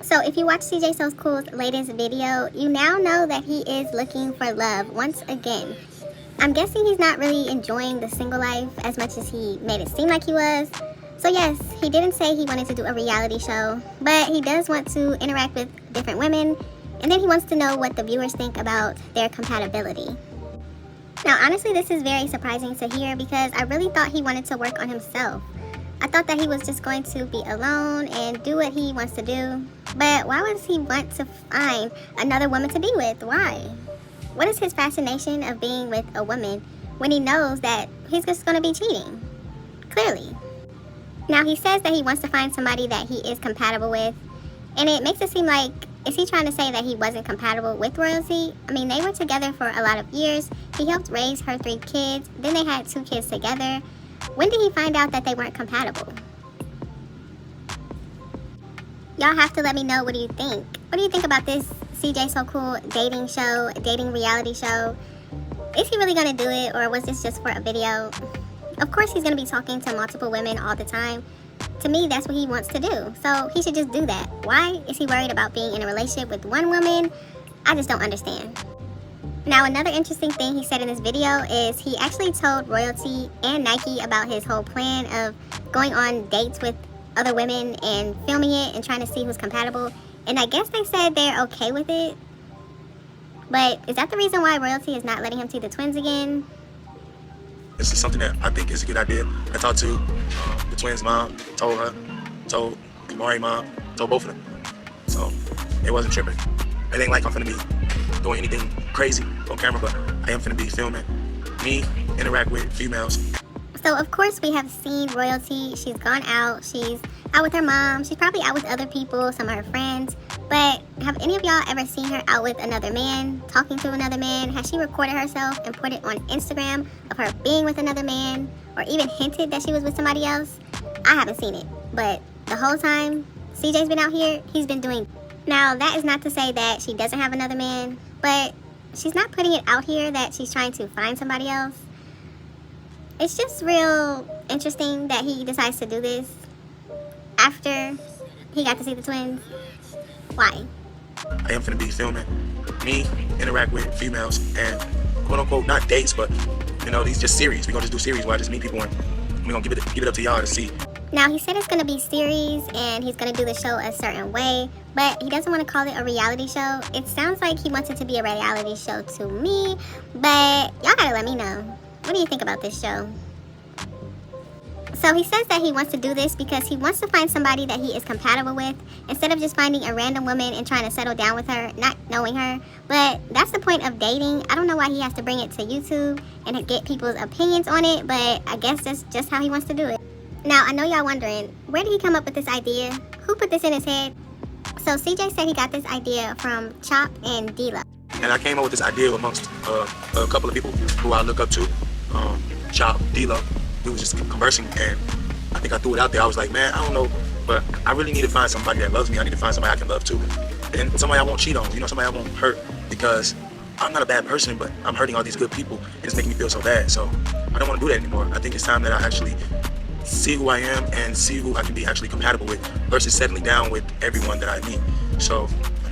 So if you watch CJ So Cool's latest video, you now know that he is looking for love once again. I'm guessing he's not really enjoying the single life as much as he made it seem like he was. So yes, he didn't say he wanted to do a reality show, but he does want to interact with different women, and then he wants to know what the viewers think about their compatibility. Now honestly, this is very surprising to hear because I really thought he wanted to work on himself. I thought that he was just going to be alone and do what he wants to do. But why would he want to find another woman to be with? Why? What is his fascination of being with a woman when he knows that he's just going to be cheating? Clearly. Now he says that he wants to find somebody that he is compatible with. And it makes it seem like, is he trying to say that he wasn't compatible with Royalty? I mean, they were together for a lot of years. He helped raise her 3 kids. Then they had 2 kids together. When did he find out that they weren't compatible? Y'all have to let me know, what do you think? What do you think about this CJ So Cool dating show, dating reality show? Is he really going to do it, or was this just for a video? Of course he's going to be talking to multiple women all the time. To me, that's what he wants to do. So he should just do that. Why is he worried about being in a relationship with one woman? I just don't understand. Now, another interesting thing he said in this video is he actually told Royalty and Nike about his whole plan of going on dates with other women and filming it and trying to see who's compatible. And I guess they said they're okay with it. But is that the reason why Royalty is not letting him see the twins again? This is something that I think is a good idea. I talked to the twins' mom, told her, told Kamari mom, told both of them. So it wasn't tripping. It ain't like I'm finna be doing anything crazy on camera, but I am finna be filming me interact with females. So of course we have seen Royalty. She's gone out. She's out with her mom. She's probably out with other people, some of her friends. But have any of y'all ever seen her out with another man, talking to another man? Has she recorded herself and put it on Instagram of her being with another man, or even hinted that she was with somebody else? I haven't seen it, but the whole time CJ's been out here, he's been doing. Now that is not to say that she doesn't have another man, but she's not putting it out here that she's trying to find somebody else. It's just real interesting that he decides to do this after he got to see the twins. Why? I am finna be filming me interact with females and quote unquote not dates, but you know, these just series. We're gonna just do series where I just meet people and we're gonna give it up to y'all to see. Now he said it's gonna be series and he's gonna do the show a certain way, but he doesn't want to call it a reality show. It sounds like he wants it to be a reality show to me, but y'all gotta let me know. What do you think about this show? So he says that he wants to do this because he wants to find somebody that he is compatible with instead of just finding a random woman and trying to settle down with her, not knowing her. But that's the point of dating. I don't know why he has to bring it to YouTube and get people's opinions on it, but I guess that's just how he wants to do it. Now, I know y'all wondering, where did he come up with this idea? Who put this in his head? So CJ said he got this idea from Chop and D-Lo. And I came up with this idea amongst a couple of people who I look up to, Chop, D-Lo. We was just conversing, and I think I threw it out there. I was like, man, I don't know, but I really need to find somebody that loves me. I need to find somebody I can love too, and somebody I won't cheat on. You know, somebody I won't hurt, because I'm not a bad person, but I'm hurting all these good people, and it's making me feel so bad. So I don't want to do that anymore. I think it's time that I actually see who I am and see who I can be actually compatible with, versus settling down with everyone that I meet. So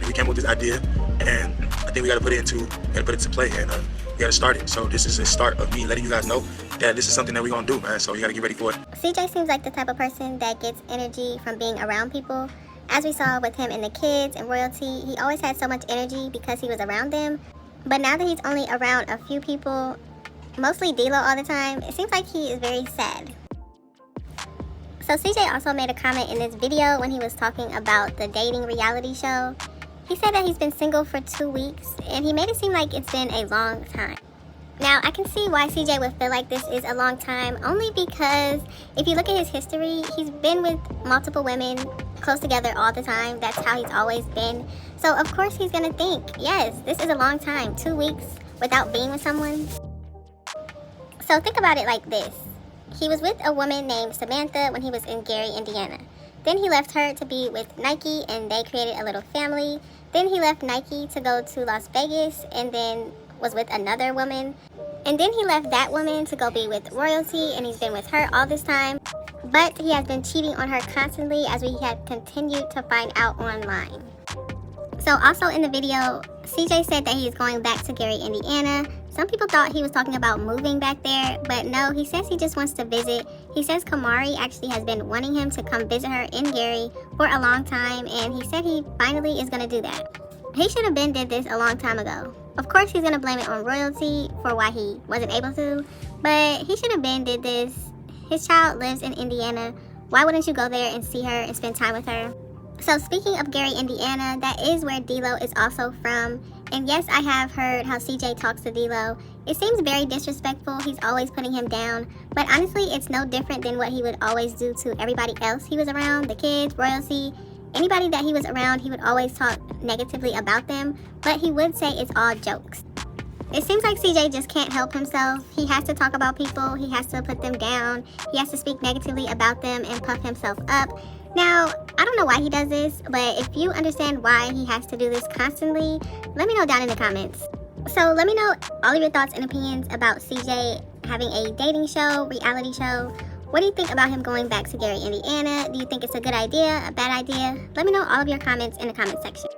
we came up with this idea, and I think we got to put it into play, and we got to start it. So this is the start of me letting you guys know that this is something that we're gonna do, man. So you got to get ready for it. CJ seems like the type of person that gets energy from being around people. As we saw with him and the kids and Royalty, he always had so much energy because he was around them. But now that he's only around a few people, mostly D-Lo all the time, it seems like he is very sad. So CJ also made a comment in this video when he was talking about the dating reality show. He said that he's been single for 2 weeks, and he made it seem like it's been a long time. Now, I can see why CJ would feel like this is a long time, only because if you look at his history, he's been with multiple women close together all the time. That's how he's always been. So, of course, he's going to think, yes, this is a long time, 2 weeks without being with someone. So, think about it like this. He was with a woman named Samantha when he was in Gary, Indiana. Then he left her to be with Nike, and they created a little family. Then he left Nike to go to Las Vegas, and then was with another woman. And then he left that woman to go be with Royalty, and he's been with her all this time. but he has been cheating on her constantly, as we have continued to find out online. So also in the video, CJ said that he is going back to Gary, Indiana. Some people thought he was talking about moving back there, but no, he says he just wants to visit. He says Kamari actually has been wanting him to come visit her in Gary for a long time, and he said he finally is going to do that. He should have been did this a long time ago. Of course, he's going to blame it on royalty for why he wasn't able to, but he should have been did this. His child lives in Indiana. Why wouldn't you go there and see her and spend time with her? So speaking of Gary, Indiana, that is where D-Lo is also from. And yes, I have heard how CJ talks to D-Lo. It seems very disrespectful. He's always putting him down. But honestly, it's no different than what he would always do to everybody else he was around, the kids, royalty. Anybody that he was around, he would always talk negatively about them. But he would say it's all jokes. It seems like CJ just can't help himself. He has to talk about people. He has to put them down. He has to speak negatively about them and puff himself up. Now, I don't know why he does this, but if you understand why he has to do this constantly, let me know down in the comments. So let me know all of your thoughts and opinions about CJ having a dating show, reality show. What do you think about him going back to Gary, Indiana? Do you think it's a good idea, a bad idea? Let me know all of your comments in the comment section.